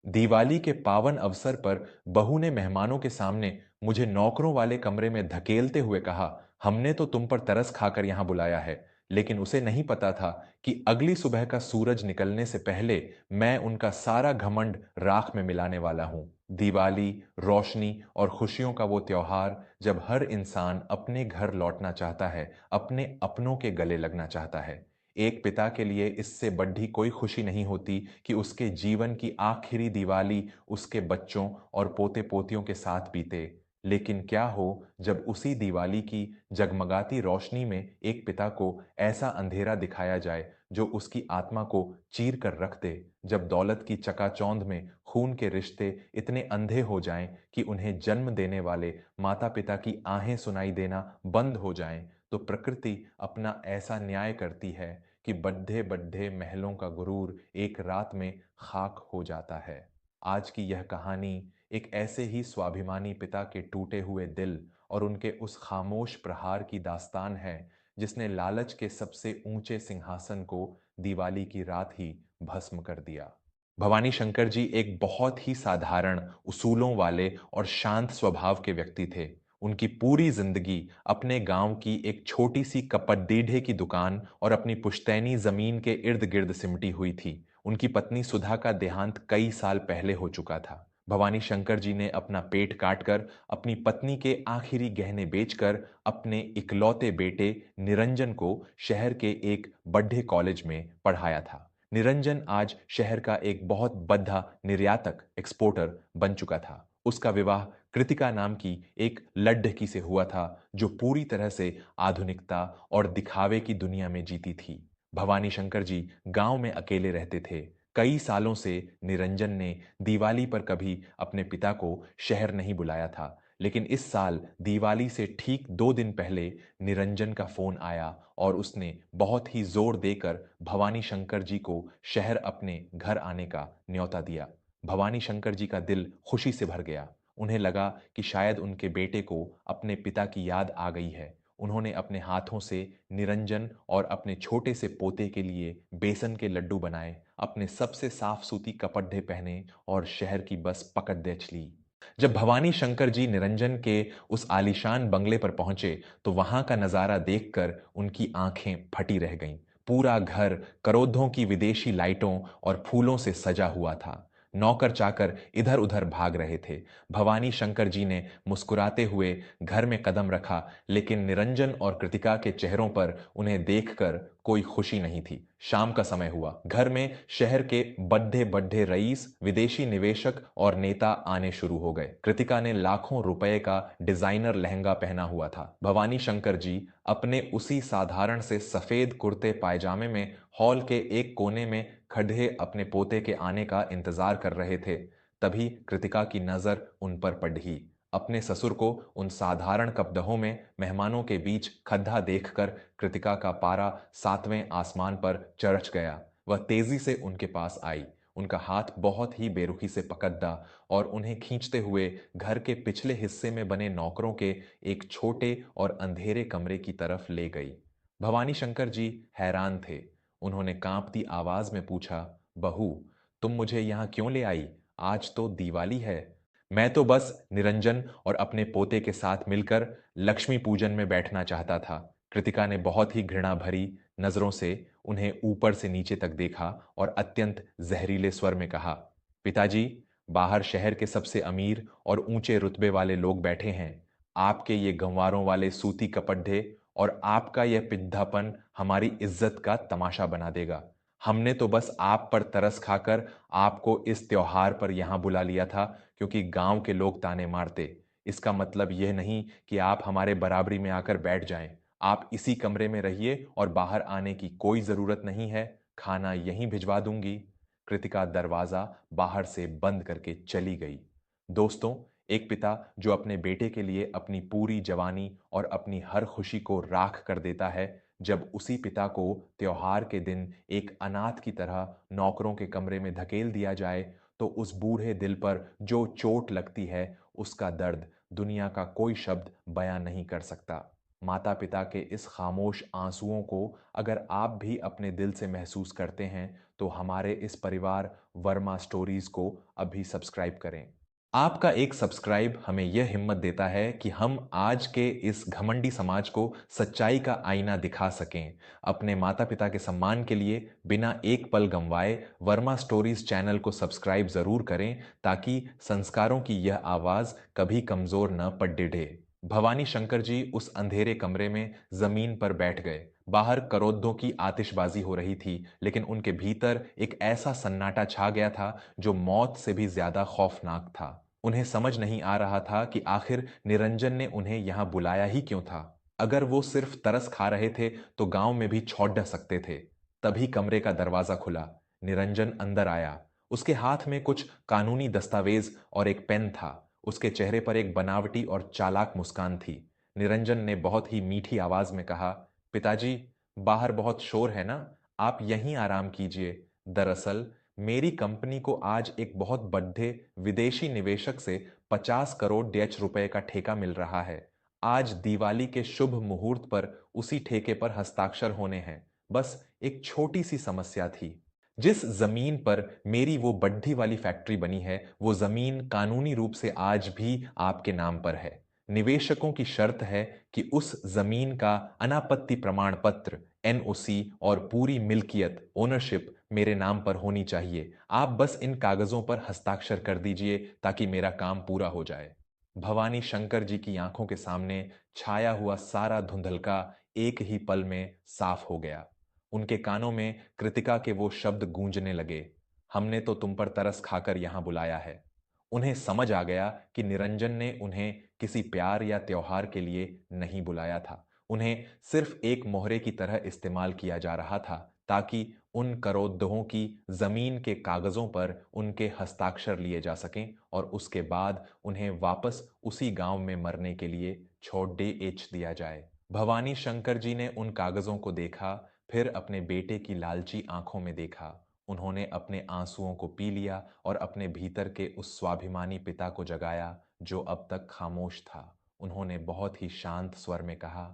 दिवाली के पावन अवसर पर बहू ने मेहमानों के सामने मुझे नौकरों वाले कमरे में धकेलते हुए कहा, हमने तो तुम पर तरस खाकर यहां बुलाया है। लेकिन उसे नहीं पता था कि अगली सुबह का सूरज निकलने से पहले मैं उनका सारा घमंड राख में मिलाने वाला हूं। दिवाली, रोशनी और खुशियों का वो त्योहार जब हर इंसान अपने घर लौटना चाहता है, अपने अपनों के गले लगना चाहता है। एक पिता के लिए इससे बढ़ी कोई खुशी नहीं होती कि उसके जीवन की आखिरी दिवाली उसके बच्चों और पोते पोतियों के साथ बीते। लेकिन क्या हो जब उसी दिवाली की जगमगाती रोशनी में एक पिता को ऐसा अंधेरा दिखाया जाए जो उसकी आत्मा को चीर कर रख दे, जब दौलत की चकाचौंध में खून के रिश्ते इतने अंधे हो जाएं कि उन्हें जन्म देने वाले माता पिता की आहें सुनाई देना बंद हो जाएं, तो प्रकृति अपना ऐसा न्याय करती है कि बड्ढे बड्ढे महलों का गुरूर एक रात में खाक हो जाता है। आज की यह कहानी एक ऐसे ही स्वाभिमानी पिता के टूटे हुए दिल और उनके उस खामोश प्रहार की दास्तान है जिसने लालच के सबसे ऊंचे सिंहासन को दिवाली की रात ही भस्म कर दिया। भवानी शंकर जी एक बहुत ही साधारण, उसूलों वाले और शांत स्वभाव के व्यक्ति थे। उनकी पूरी जिंदगी अपने गांव की एक छोटी सी कपड़ीढ़े की दुकान और अपनी पुश्तैनी जमीन के इर्द गिर्द सिमटी हुई थी। उनकी पत्नी सुधा का देहांत कई साल पहले हो चुका था। भवानी शंकर जी ने अपना पेट काटकर, अपनी पत्नी के आखिरी गहने बेचकर, अपने इकलौते बेटे निरंजन को शहर के एक बड़े कॉलेज में पढ़ाया था। निरंजन आज शहर का एक बहुत बड़ा निर्यातक, एक्सपोर्टर बन चुका था। उसका विवाह कृतिका नाम की एक लड्ढकी से हुआ था जो पूरी तरह से आधुनिकता और दिखावे की दुनिया में जीती थी। भवानी शंकर जी गांव में अकेले रहते थे। कई सालों से निरंजन ने दिवाली पर कभी अपने पिता को शहर नहीं बुलाया था। लेकिन इस साल दिवाली से ठीक 2 दिन पहले निरंजन का फोन आया और उसने बहुत ही जोर देकर भवानी शंकर जी को शहर अपने घर आने का न्योता दिया। भवानी शंकर जी का दिल खुशी से भर गया। उन्हें लगा कि शायद उनके बेटे को अपने पिता की याद आ गई है। उन्होंने अपने हाथों से निरंजन और अपने छोटे से पोते के लिए बेसन के लड्डू बनाए, अपने सबसे साफ सूती कपड़े पहने और शहर की बस पकड़ दे चली। जब भवानी शंकर जी निरंजन के उस आलीशान बंगले पर पहुंचे तो वहां का नजारा देखकर उनकी आंखें फटी रह गईं। पूरा घर करोधों की विदेशी लाइटों और फूलों से सजा हुआ था। नौकर चाकर इधर उधर भाग रहे थे। भवानी शंकर जी ने मुस्कुराते हुए घर में कदम रखा, लेकिन निरंजन और कृतिका के चेहरों पर उन्हें देखकर कोई खुशी नहीं थी। शाम का समय हुआ। घर में शहर के बड्ढे बड्ढे रईस, विदेशी निवेशक और नेता आने शुरू हो गए। कृतिका ने लाखों रुपए का डिजाइनर लहंगा पहना हुआ था। भवानी शंकर जी अपने उसी साधारण से सफेद कुर्ते पायजामे में हॉल के एक कोने में खड़े अपने पोते के आने का इंतजार कर रहे थे। तभी कृतिका की नजर उन पर पड़ी। अपने ससुर को उन साधारण कपड़ों में मेहमानों के बीच खद्दा देखकर कृतिका का पारा 7वें आसमान पर चढ़ गया। वह तेजी से उनके पास आई, उनका हाथ बहुत ही बेरुखी से पकड़ा और उन्हें खींचते हुए घर के पिछले हिस्से में बने नौकरों के एक छोटे और अंधेरे कमरे की तरफ ले गई। भवानी शंकर जी हैरान थे। उन्होंने कांपती आवाज में पूछा, बहू, तुम मुझे यहां क्यों ले आई? आज तो दिवाली है। मैं तो बस निरंजन और अपने पोते के साथ मिलकर लक्ष्मी पूजन में बैठना चाहता था। कृतिका ने बहुत ही घृणा भरी नजरों से उन्हें ऊपर से नीचे तक देखा और अत्यंत जहरीले स्वर में कहा, पिताजी, बाहर शहर के सबसे अमीर और ऊंचे रुतबे वाले लोग बैठे हैं। आपके ये गंवारों वाले सूती कपड़े और आपका यह पिद्धापन हमारी इज्जत का तमाशा बना देगा। हमने तो बस आप पर तरस खाकर आपको इस त्योहार पर यहां बुला लिया था क्योंकि गांव के लोग ताने मारते। इसका मतलब यह नहीं कि आप हमारे बराबरी में आकर बैठ जाएं। आप इसी कमरे में रहिए और बाहर आने की कोई जरूरत नहीं है। खाना यहीं भिजवा दूंगी। कृतिका दरवाजा बाहर से बंद करके चली गई। दोस्तों, एक पिता जो अपने बेटे के लिए अपनी पूरी जवानी और अपनी हर खुशी को राख कर देता है, जब उसी पिता को त्योहार के दिन एक अनाथ की तरह नौकरों के कमरे में धकेल दिया जाए, तो उस बूढ़े दिल पर जो चोट लगती है, उसका दर्द दुनिया का कोई शब्द बयां नहीं कर सकता। माता पिता के इस खामोश आंसुओं को अगर आप भी अपने दिल से महसूस करते हैं तो हमारे इस परिवार वर्मा स्टोरीज को अभी सब्सक्राइब करें। आपका एक सब्सक्राइब हमें यह हिम्मत देता है कि हम आज के इस घमंडी समाज को सच्चाई का आईना दिखा सकें। अपने माता पिता के सम्मान के लिए बिना एक पल गंवाए वर्मा स्टोरीज चैनल को सब्सक्राइब जरूर करें ताकि संस्कारों की यह आवाज कभी कमजोर न पड़ डिढ़े। भवानी शंकर जी उस अंधेरे कमरे में जमीन पर बैठ गए। बाहर करोद्दों की आतिशबाजी हो रही थी, लेकिन उनके भीतर एक ऐसा सन्नाटा छा गया था जो मौत से भी ज्यादा खौफनाक था। उन्हें समझ नहीं आ रहा था कि आखिर निरंजन ने उन्हें यहां बुलाया ही क्यों था। अगर वो सिर्फ तरस खा रहे थे तो गांव में भी छौड़ सकते थे। तभी कमरे का दरवाजा खुला। निरंजन अंदर आया। उसके हाथ में कुछ कानूनी दस्तावेज और एक पेन था। उसके चेहरे पर एक बनावटी और चालाक मुस्कान थी। निरंजन ने बहुत ही मीठी आवाज में कहा, पिताजी, बाहर बहुत शोर है ना, आप यहीं आराम कीजिए। दरअसल मेरी कंपनी को आज एक बहुत बड़े विदेशी निवेशक से 50 करोड़ डच रुपए का ठेका मिल रहा है। आज दिवाली के शुभ मुहूर्त पर उसी ठेके पर हस्ताक्षर होने हैं। बस एक छोटी सी समस्या थी। जिस जमीन पर मेरी वो बड्ढी वाली फैक्ट्री बनी है, वो जमीन कानूनी रूप से आज भी आपके नाम पर है। निवेशकों की शर्त है कि उस जमीन का अनापत्ति प्रमाण पत्र, एनओसी और पूरी मिल्कियत, ओनरशिप मेरे नाम पर होनी चाहिए। आप बस इन कागजों पर हस्ताक्षर कर दीजिए ताकि मेरा काम पूरा हो जाए। भवानी शंकर जी की आंखों के सामने छाया हुआ सारा धुंधलका एक ही पल में साफ हो गया। उनके कानों में कृतिका के वो शब्द गूंजने लगे, हमने तो तुम पर तरस खाकर यहां बुलाया है। उन्हें समझ आ गया कि निरंजन ने उन्हें किसी प्यार या त्योहार के लिए नहीं बुलाया था। उन्हें सिर्फ एक मोहरे की तरह इस्तेमाल किया जा रहा था ताकि उन करोड़ों की जमीन के कागजों पर उनके हस्ताक्षर लिए जा सकें और उसके बाद उन्हें वापस उसी गांव में मरने के लिए छोड़ दे एच दिया जाए। भवानी शंकर जी ने उन कागजों को देखा, फिर अपने बेटे की लालची आंखों में देखा। उन्होंने अपने आंसुओं को पी लिया और अपने भीतर के उस स्वाभिमानी पिता को जगाया जो अब तक खामोश था। उन्होंने बहुत ही शांत स्वर में कहा,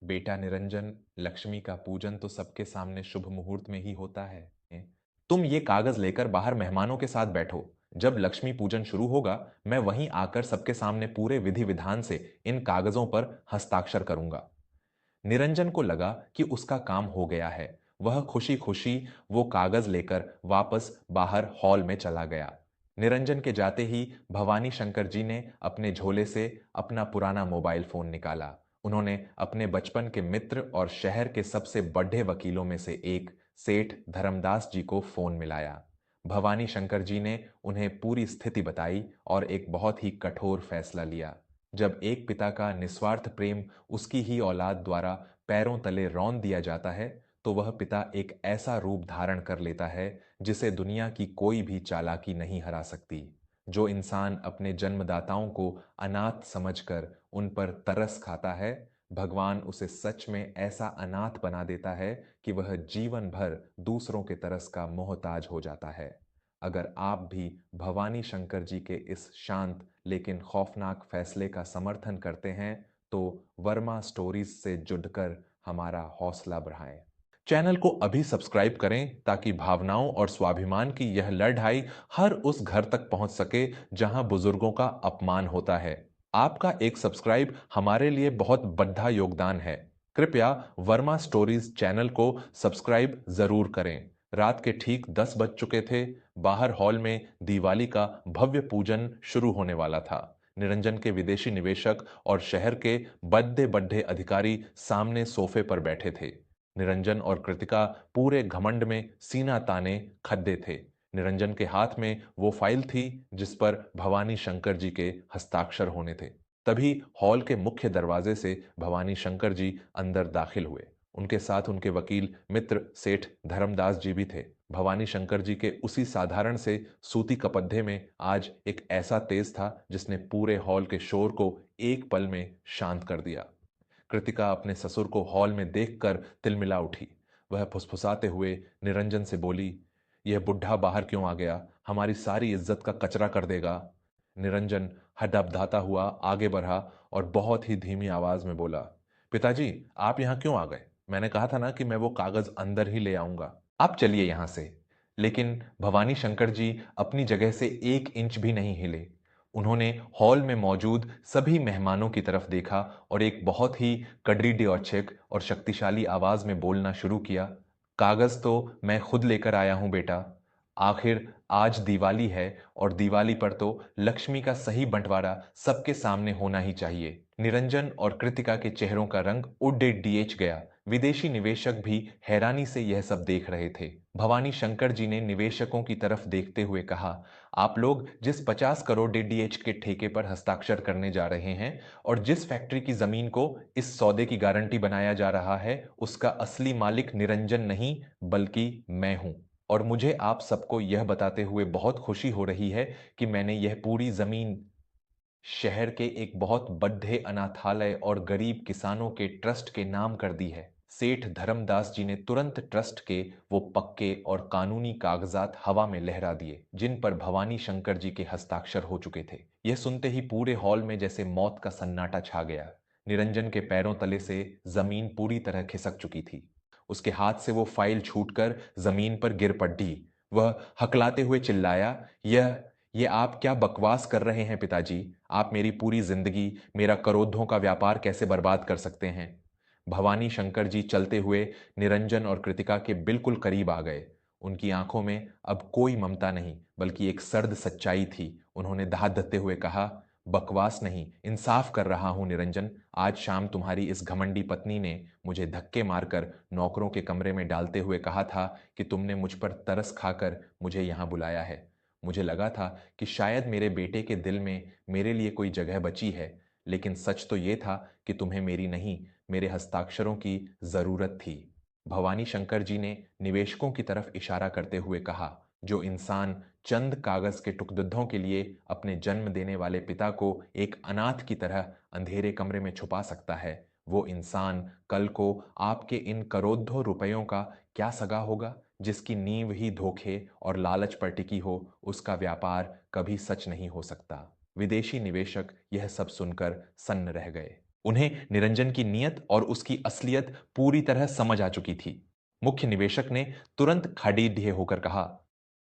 बेटा निरंजन, लक्ष्मी का पूजन तो सबके सामने शुभ मुहूर्त में ही होता है। तुम ये कागज लेकर बाहर मेहमानों के साथ बैठो। जब लक्ष्मी पूजन शुरू होगा, मैं वहीं आकर सबके सामने पूरे विधि विधान से इन कागजों पर हस्ताक्षर करूंगा। निरंजन को लगा कि उसका काम हो गया है। वह खुशी खुशी वो कागज लेकर वापस बाहर हॉल में चला गया। निरंजन के जाते ही भवानी शंकर जी ने अपने झोले से अपना पुराना मोबाइल फोन निकाला। उन्होंने अपने बचपन के मित्र और शहर के सबसे बड़े वकीलों में से एक सेठ धर्मदास जी को फोन मिलाया। भवानी शंकर जी ने उन्हें पूरी स्थिति बताई और एक बहुत ही कठोर फैसला लिया। जब एक पिता का निस्वार्थ प्रेम उसकी ही औलाद द्वारा पैरों तले रौंद दिया जाता है, तो वह पिता एक ऐसा रूप धारण कर लेता है जिसे दुनिया की कोई भी चालाकी नहीं हरा सकती। जो इंसान अपने जन्मदाताओं को अनाथ समझकर उन पर तरस खाता है, भगवान उसे सच में ऐसा अनाथ बना देता है कि वह जीवन भर दूसरों के तरस का मोहताज हो जाता है। अगर आप भी भवानी शंकर जी के इस शांत लेकिन खौफनाक फैसले का समर्थन करते हैं, तो वर्मा स्टोरीज से जुड़कर हमारा हौसला बढ़ाएं। चैनल को अभी सब्सक्राइब करें ताकि भावनाओं और स्वाभिमान की यह लड़ाई हर उस घर तक पहुंच सके जहां बुजुर्गों का अपमान होता है। आपका एक सब्सक्राइब हमारे लिए बहुत बड़ा योगदान है। कृपया वर्मा स्टोरीज चैनल को सब्सक्राइब जरूर करें। रात के ठीक 10 बज चुके थे। बाहर हॉल में दिवाली का भव्य पूजन शुरू होने वाला था। निरंजन के विदेशी निवेशक और शहर के बड़े बड़े अधिकारी सामने सोफे पर बैठे थे। निरंजन और कृतिका पूरे घमंड में सीना ताने खड़े थे। निरंजन के हाथ में वो फाइल थी जिस पर भवानी शंकर जी के हस्ताक्षर होने थे। तभी हॉल के मुख्य दरवाजे से भवानी शंकर जी अंदर दाखिल हुए। उनके साथ उनके वकील मित्र सेठ धर्मदास जी भी थे। भवानी शंकर जी के उसी साधारण से सूती कपद्धे में आज एक ऐसा तेज था जिसने पूरे हॉल के शोर को एक पल में शांत कर दिया। कृतिका अपने ससुर को हॉल में देखकर तिलमिला उठी। वह फुसफुसाते हुए निरंजन से बोली, यह बुढ़ा बाहर क्यों आ गया? हमारी सारी इज्जत का कचरा कर देगा। निरंजन हडबडाता हुआ आगे बढ़ा और बहुत ही धीमी आवाज में बोला, पिताजी, आप यहाँ क्यों आ गए? मैंने कहा था ना कि मैं वो कागज अंदर ही ले आऊंगा। आप चलिए यहाँ से। लेकिन भवानी शंकर जी अपनी जगह से 1 इंच भी नहीं हिले। उन्होंने हॉल में मौजूद सभी मेहमानों की तरफ देखा और एक बहुत ही कड़रीड्योचक और शक्तिशाली आवाज में बोलना शुरू किया। कागज तो मैं खुद लेकर आया हूं बेटा। आखिर आज दिवाली है और दिवाली पर तो लक्ष्मी का सही बंटवारा सबके सामने होना ही चाहिए। निरंजन और कृतिका के चेहरों का रंग उड्डे डीएच गया। विदेशी निवेशक भी हैरानी से यह सब देख रहे थे। भवानी शंकर जी ने निवेशकों की तरफ देखते हुए कहा, आप लोग जिस 50 करोड़ डीडीएच के ठेके पर हस्ताक्षर करने जा रहे हैं और जिस फैक्ट्री की जमीन को इस सौदे की गारंटी बनाया जा रहा है, उसका असली मालिक निरंजन नहीं बल्कि मैं हूं। और मुझे आप सबको यह बताते हुए बहुत खुशी हो रही है कि मैंने यह पूरी जमीन शहर के एक बहुत बड्ढे अनाथालय और गरीब किसानों के ट्रस्ट के नाम कर दी है। सेठ धर्मदास जी ने तुरंत ट्रस्ट के वो पक्के और कानूनी कागजात हवा में लहरा दिए जिन पर भवानी शंकर जी के हस्ताक्षर हो चुके थे। यह सुनते ही पूरे हॉल में जैसे मौत का सन्नाटा छा गया। निरंजन के पैरों तले से जमीन पूरी तरह खिसक चुकी थी। उसके हाथ से वो फाइल छूटकर जमीन पर गिर पड़ी। वह हकलाते हुए चिल्लाया, यह ये आप क्या बकवास कर रहे हैं पिताजी? आप मेरी पूरी जिंदगी, मेरा करोड़ों का व्यापार कैसे बर्बाद कर सकते हैं? भवानी शंकर जी चलते हुए निरंजन और कृतिका के बिल्कुल करीब आ गए। उनकी आंखों में अब कोई ममता नहीं, बल्कि एक सर्द सच्चाई थी। उन्होंने दहादते हुए कहा, बकवास नहीं, इंसाफ कर रहा हूं निरंजन। आज शाम तुम्हारी इस घमंडी पत्नी ने मुझे धक्के मारकर नौकरों के कमरे में डालते हुए कहा था कि तुमने मुझ पर तरस खाकर मुझे यहां बुलाया है। मुझे लगा था कि शायद मेरे बेटे के दिल में मेरे लिए कोई जगह बची है, लेकिन सच तो ये था कि तुम्हें मेरी नहीं, मेरे हस्ताक्षरों की जरूरत थी। भवानी शंकर जी ने निवेशकों की तरफ इशारा करते हुए कहा, जो इंसान चंद कागज के टुकड़ों के लिए अपने जन्म देने वाले पिता को एक अनाथ की तरह अंधेरे कमरे में छुपा सकता है, वो इंसान कल को आपके इन करोड़ों रुपयों का क्या सगा होगा? जिसकी नींव ही धोखे और लालच पर टिकी हो, उसका व्यापार कभी सच नहीं हो सकता। विदेशी निवेशक यह सब सुनकर सन्न रह गए। उन्हें निरंजन की नीयत और उसकी असलियत पूरी तरह समझ आ चुकी थी। मुख्य निवेशक ने तुरंत खड़ीढे होकर कहा,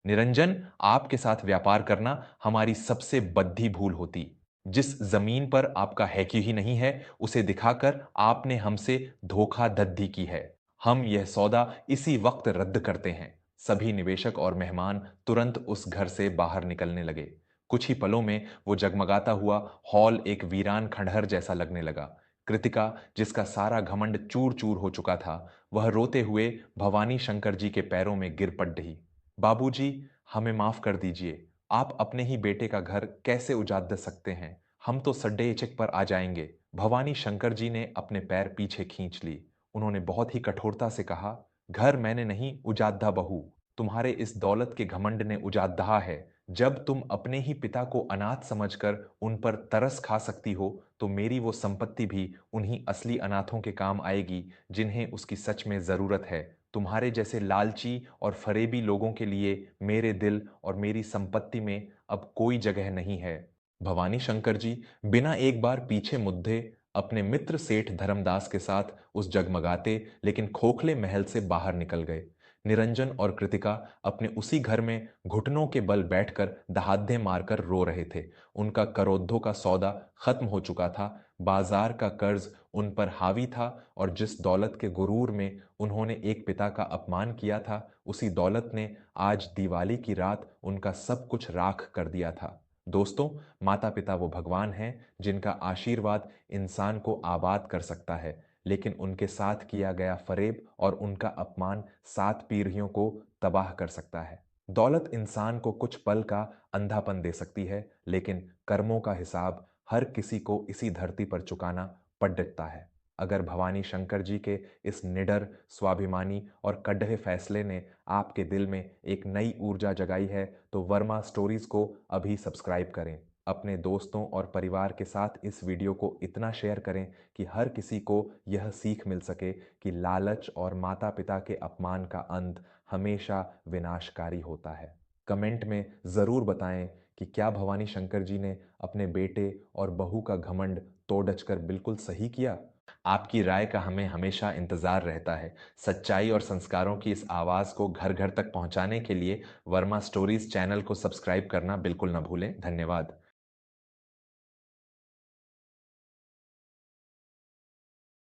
निरंजन, आपके साथ व्यापार करना हमारी सबसे बद्धी भूल होती। जिस जमीन पर आपका हैकी ही नहीं है, उसे दिखाकर आपने हमसे धोखा धद्दी की है। हम यह सौदा इसी वक्त रद्द करते हैं। सभी निवेशक और मेहमान तुरंत उस घर से बाहर निकलने लगे। कुछ ही पलों में वो जगमगाता हुआ हॉल एक वीरान खंडहर जैसा लगने लगा। कृतिका, जिसका सारा घमंड चूर चूर हो चुका था, वह रोते हुए भवानी शंकर जी के पैरों में गिर पड़ रही। बाबूजी, हमें माफ कर दीजिए। आप अपने ही बेटे का घर कैसे उजाड़ सकते हैं? हम तो सड्डे-चक पर आ जाएंगे। भवानी शंकर जी ने अपने पैर पीछे खींच ली। उन्होंने बहुत ही कठोरता से कहा, घर मैंने नहीं उजाड़ा बहू, तुम्हारे इस दौलत के घमंड ने उजाड़ा है। जब तुम अपने ही पिता को अनाथ समझकर उन पर तरस खा सकती हो, तो मेरी वो संपत्ति भी उन्हीं असली अनाथों के काम आएगी जिन्हें उसकी सच में जरूरत है। तुम्हारे जैसे लालची और फरेबी लोगों के लिए मेरे दिल और मेरी संपत्ति में अब कोई जगह नहीं है। भवानी शंकर जी बिना एक बार पीछे मुद्दे अपने मित्र सेठ धर्मदास के साथ उस जगमगाते लेकिन खोखले महल से बाहर निकल गए। निरंजन और कृतिका अपने उसी घर में घुटनों के बल बैठकर दहाड़े मारकर रो रहे थे। उनका करोड़ों का सौदा खत्म हो चुका था। बाजार का कर्ज उन पर हावी था और जिस दौलत के गुरूर में उन्होंने एक पिता का अपमान किया था, उसी दौलत ने आज दिवाली की रात उनका सब कुछ राख कर दिया था। दोस्तों, माता पिता वो भगवान हैं जिनका आशीर्वाद इंसान को आबाद कर सकता है, लेकिन उनके साथ किया गया फरेब और उनका अपमान 7 पीढ़ियों को तबाह कर सकता है। दौलत इंसान को कुछ पल का अंधापन दे सकती है, लेकिन कर्मों का हिसाब हर किसी को इसी धरती पर चुकाना पड़ता है। अगर भवानी शंकर जी के इस निडर, स्वाभिमानी और कड़वे फैसले ने आपके दिल में एक नई ऊर्जा जगाई है, तो वर्मा स्टोरीज को अभी सब्सक्राइब करें। अपने दोस्तों और परिवार के साथ इस वीडियो को इतना शेयर करें कि हर किसी को यह सीख मिल सके कि लालच और माता पिता के अपमान का अंत हमेशा विनाशकारी होता है। कमेंट में ज़रूर बताएं कि क्या भवानी शंकर जी ने अपने बेटे और बहू का घमंड तोड़ कर बिल्कुल सही किया। आपकी राय का हमें हमेशा इंतज़ार रहता है। सच्चाई और संस्कारों की इस आवाज़ को घर-घर तक पहुँचाने के लिए वर्मा स्टोरीज़ चैनल को सब्सक्राइब करना बिल्कुल न भूलें। धन्यवाद।